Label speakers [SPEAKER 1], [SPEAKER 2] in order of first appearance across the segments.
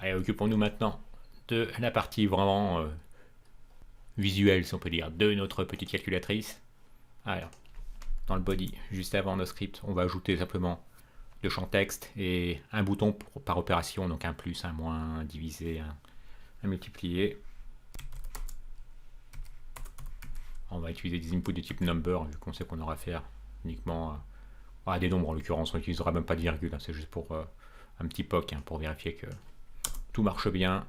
[SPEAKER 1] Allez, occupons-nous maintenant de la partie vraiment visuelle, si on peut dire, de notre petite calculatrice. Alors, dans le body, juste avant nos scripts, on va ajouter simplement le champ texte et un bouton par opération, donc un plus, un moins, un divisé, un multiplié. On va utiliser des inputs de type number, vu qu'on sait qu'on aura affaire uniquement à des nombres. En l'occurrence, on n'utilisera même pas de virgule, hein, c'est juste pour un petit POC, hein, pour vérifier que tout marche bien.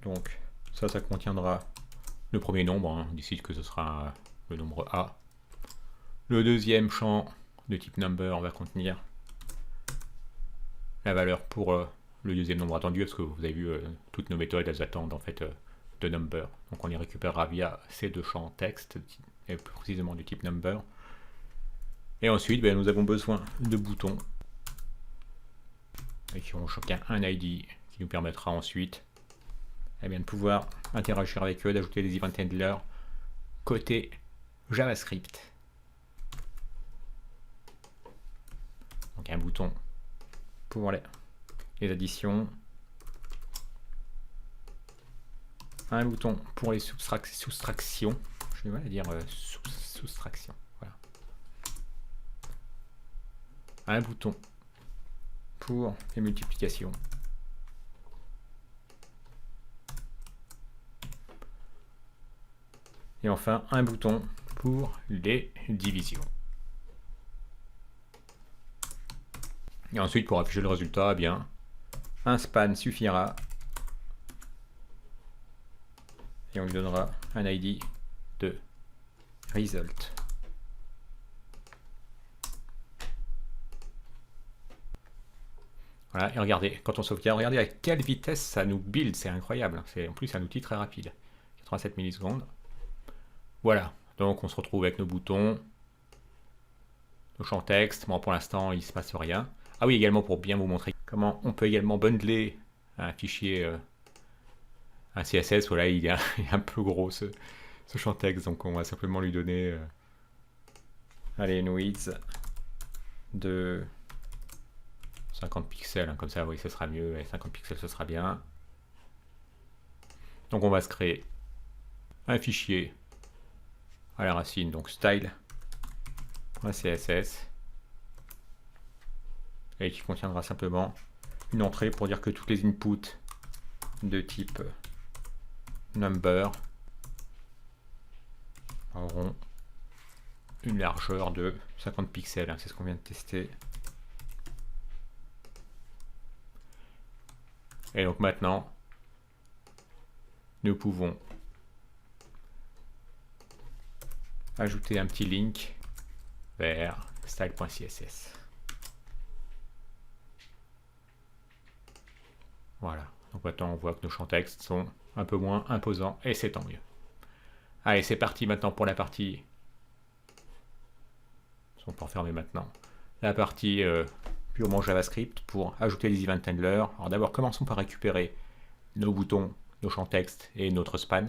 [SPEAKER 1] Donc ça contiendra le premier nombre, hein. On décide que ce sera le nombre A. Le deuxième champ de type number va contenir la valeur pour le deuxième nombre attendu, parce que vous avez vu, toutes nos méthodes, elles attendent en fait de number. Donc on les récupérera via ces deux champs texte, et plus précisément du type number. Et ensuite, nous avons besoin de boutons, et qui ont chacun un ID, qui nous permettra ensuite de pouvoir interagir avec eux, d'ajouter des event handlers côté JavaScript. Donc un bouton pour les additions, un bouton pour les soustractions, je vais dire soustraction, voilà. Un bouton pour les multiplications. Et enfin, un bouton pour les divisions. Et ensuite, pour afficher le résultat, un span suffira. Et on lui donnera un ID de result. Voilà, et regardez, quand on sauvegarde, regardez à quelle vitesse ça nous build, c'est incroyable. C'est en plus un outil très rapide. 87 millisecondes. Voilà, donc on se retrouve avec nos boutons, nos champs texte. Bon, pour l'instant, il ne se passe rien. Ah oui, également pour bien vous montrer comment on peut également bundler un fichier, un CSS. Voilà, il est un peu gros ce champ texte, donc on va simplement lui donner allez, une width de 50 pixels, hein, comme ça, oui, ce sera mieux, et 50 pixels, ce sera bien. Donc on va se créer un fichier à la racine, donc style.css, et qui contiendra simplement une entrée pour dire que toutes les inputs de type number auront une largeur de 50 pixels, hein, c'est ce qu'on vient de tester. Et donc maintenant, nous pouvons ajouter un petit link vers style.css. Voilà, donc maintenant on voit que nos champs texte sont un peu moins imposants, et c'est tant mieux. Allez, c'est parti maintenant pour la partie... On peut refermer maintenant. La partie purement JavaScript pour ajouter les event handlers. Alors d'abord, commençons par récupérer nos boutons, nos champs texte et notre span.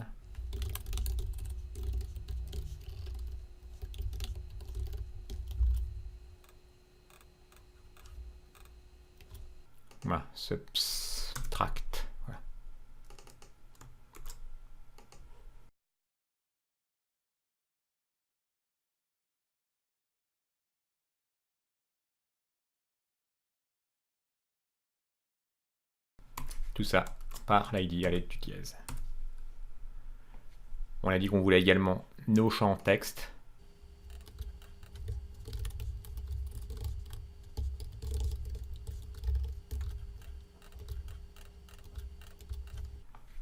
[SPEAKER 1] Voilà, subtract. Voilà. Tout ça par l'ID à l'aide du dièse. On a dit qu'on voulait également nos champs texte.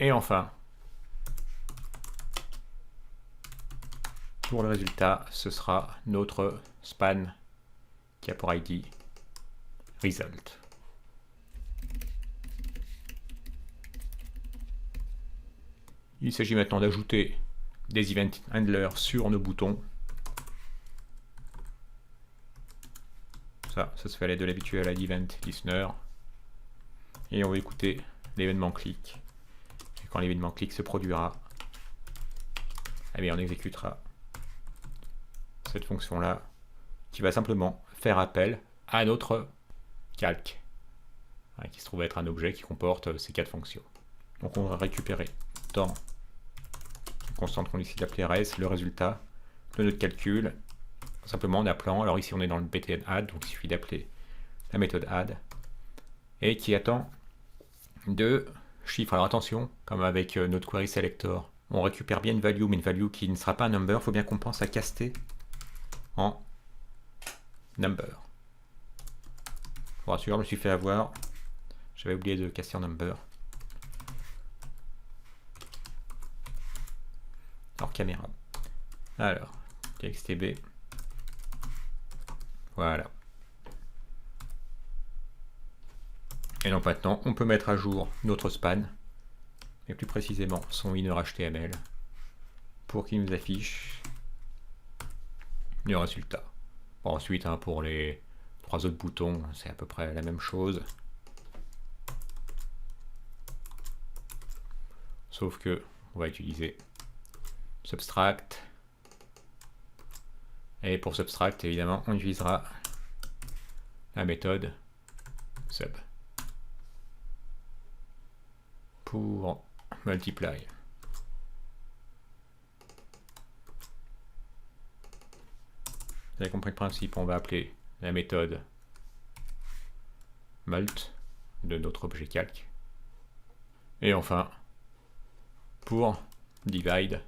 [SPEAKER 1] Et enfin, pour le résultat, ce sera notre span qui a pour ID result. Il s'agit maintenant d'ajouter des event handlers sur nos boutons. Ça se fait à l'aide de l'habituel add event listener. Et on va écouter l'événement click. Et quand l'événement click se produira, on exécutera cette fonction-là qui va simplement faire appel à notre calque. qui se trouve être un objet qui comporte ces 4 fonctions. Donc on va récupérer dans une constante qu'on décide d'appeler res le résultat de notre calcul, simplement en appelant, alors ici on est dans le btn add, donc il suffit d'appeler la méthode add, et qui attend 2 chiffres. Alors attention, comme avec notre query selector, on récupère bien une value, mais une value qui ne sera pas un number, il faut bien qu'on pense à caster en number. Je vous rassure, je me suis fait avoir, j'avais oublié de caster en number. Alors caméra. Alors, txtb. Voilà. Et donc maintenant, on peut mettre à jour notre span, et plus précisément son inner HTML, pour qu'il nous affiche le résultat. Bon, ensuite, pour les 3 autres boutons, c'est à peu près la même chose. Sauf que on va utiliser subtract. Et pour subtract, évidemment, on utilisera la méthode sub pour multiply. Vous avez compris le principe, on va appeler la méthode mult de notre objet calque. Et enfin, pour divide,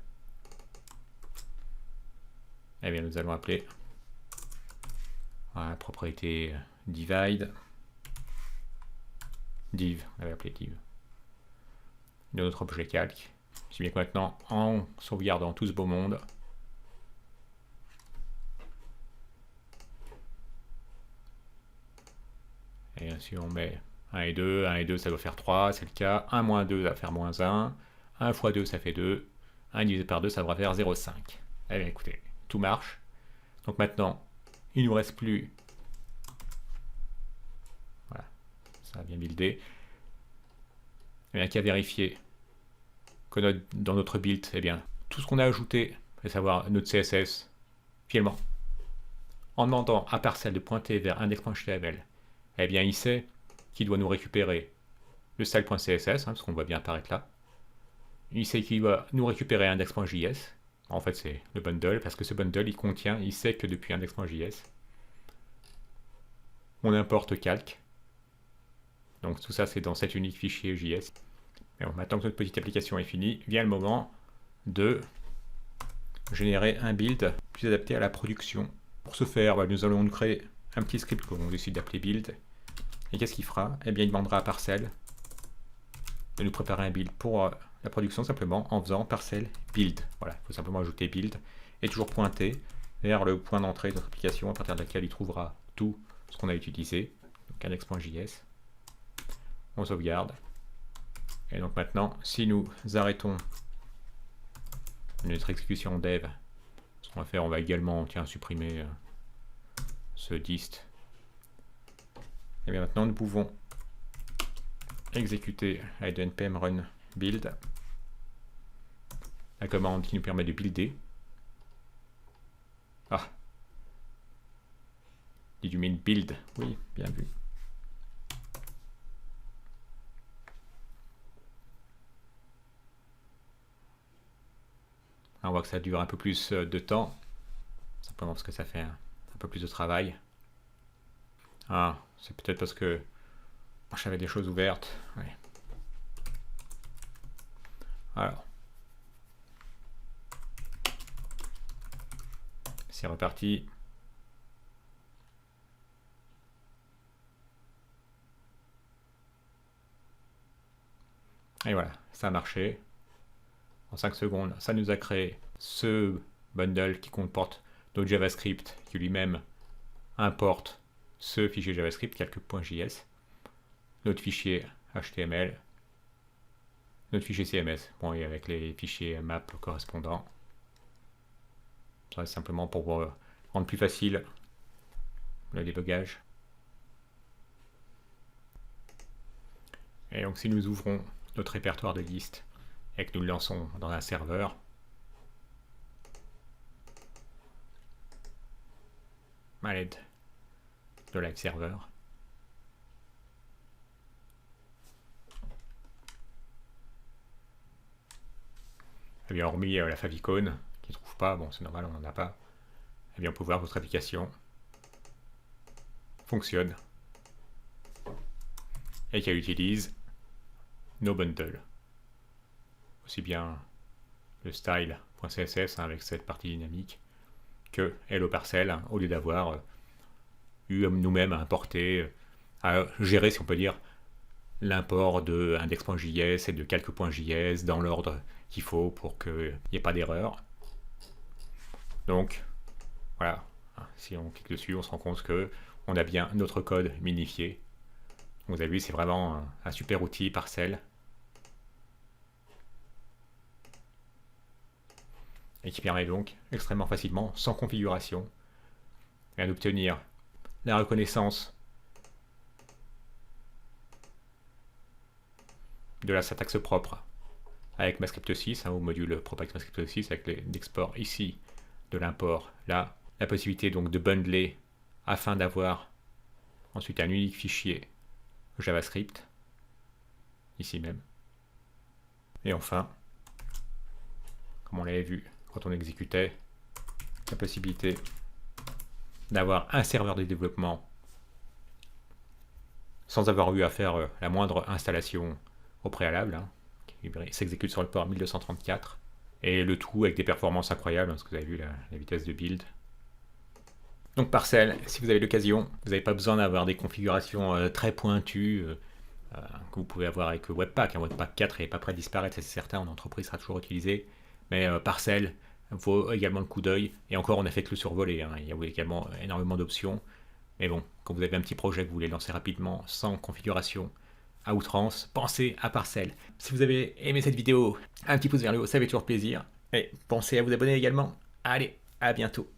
[SPEAKER 1] eh bien nous allons appeler la propriété divide, div, on avait appelé div, de notre objet calque. Si bien que maintenant, en sauvegardant tout ce beau monde, et si on met 1 et 2 ça doit faire 3, c'est le cas, 1 moins 2 ça va faire moins 1, 1 fois 2 ça fait 2, 1 divisé par 2 ça devrait faire 0,5. Eh bien écoutez, tout marche. Donc maintenant, il ne nous reste plus, voilà, ça a bien buildé, il n'y a qu'à vérifier que dans notre build, eh bien, tout ce qu'on a ajouté, à savoir notre CSS, finalement, en demandant à Parcel de pointer vers index.html, eh bien il sait qu'il doit nous récupérer le style.css, parce qu'on voit bien apparaître là. Il sait qu'il doit nous récupérer index.js. En fait, c'est le bundle, parce que ce bundle, il sait que depuis index.js, on importe calque. Donc tout ça, c'est dans cet unique fichier JS. Et bon, maintenant que notre petite application est finie, vient le moment de générer un build plus adapté à la production. Pour ce faire, nous allons créer un petit script qu'on décide d'appeler build. Et qu'est-ce qu'il fera? Eh bien, il demandera à Parcel de nous préparer un build pour la production simplement en faisant Parcel build. Voilà, il faut simplement ajouter build et toujours pointer vers le point d'entrée de notre application à partir de laquelle il trouvera tout ce qu'on a utilisé. Donc index.js. On sauvegarde. Et donc maintenant, si nous arrêtons notre exécution dev, ce qu'on va faire, on va également supprimer ce dist. Et bien maintenant, nous pouvons exécuter avec npm run build, la commande qui nous permet de builder. Ah, did you mean build? Oui, bien vu. On voit que ça dure un peu plus de temps, simplement parce que ça fait un peu plus de travail. Ah, c'est peut-être parce que j'avais des choses ouvertes. Oui. Alors, c'est reparti. Et voilà, ça a marché. En 5 secondes, ça nous a créé ce bundle qui comporte notre JavaScript qui lui-même importe ce fichier JavaScript, calque.js, notre fichier HTML, notre fichier CMS, bon, et avec les fichiers map correspondants. Ça c'est simplement pour rendre plus facile le débogage. Et donc si nous ouvrons notre répertoire de listes et que nous le lançons dans un serveur, à l'aide de live server, Eh bien, hormis la favicon, qui ne trouve pas, bon c'est normal, on n'en a pas. Eh bien, on peut voir votre application fonctionne et qu'elle utilise nos bundles. Aussi bien le style.css avec cette partie dynamique que Hello Parcel, au lieu d'avoir eu nous-mêmes à importer, à gérer, si on peut dire, l'import de index.js et de calque.js dans l'ordre qu'il faut pour qu'il n'y ait pas d'erreur. Donc, voilà, si on clique dessus, on se rend compte que on a bien notre code minifié. Vous avez vu, c'est vraiment un super outil Parcel. Et qui permet donc extrêmement facilement, sans configuration, d'obtenir la reconnaissance de la syntaxe propre avec Mascript 6, au module propre avec Mascript 6, avec l'export ici de l'import là, la possibilité donc de bundler afin d'avoir ensuite un unique fichier JavaScript, ici même. Et enfin, comme on l'avait vu quand on exécutait, la possibilité d'avoir un serveur de développement sans avoir eu à faire la moindre installation au préalable, qui s'exécute sur le port 1234, et le tout avec des performances incroyables, parce que vous avez vu la vitesse de build. Donc Parcel, si vous avez l'occasion, vous n'avez pas besoin d'avoir des configurations très pointues que vous pouvez avoir avec Webpack. Webpack 4 n'est pas prêt de disparaître, c'est certain, en entreprise sera toujours utilisé, mais Parcel vaut également le coup d'œil, et encore on a fait que le survoler, il y a également énormément d'options, mais bon, quand vous avez un petit projet que vous voulez lancer rapidement, sans configuration, à outrance, pensez à Parcel. Si vous avez aimé cette vidéo, un petit pouce vers le haut, ça fait toujours plaisir, et pensez à vous abonner également. Allez, à bientôt.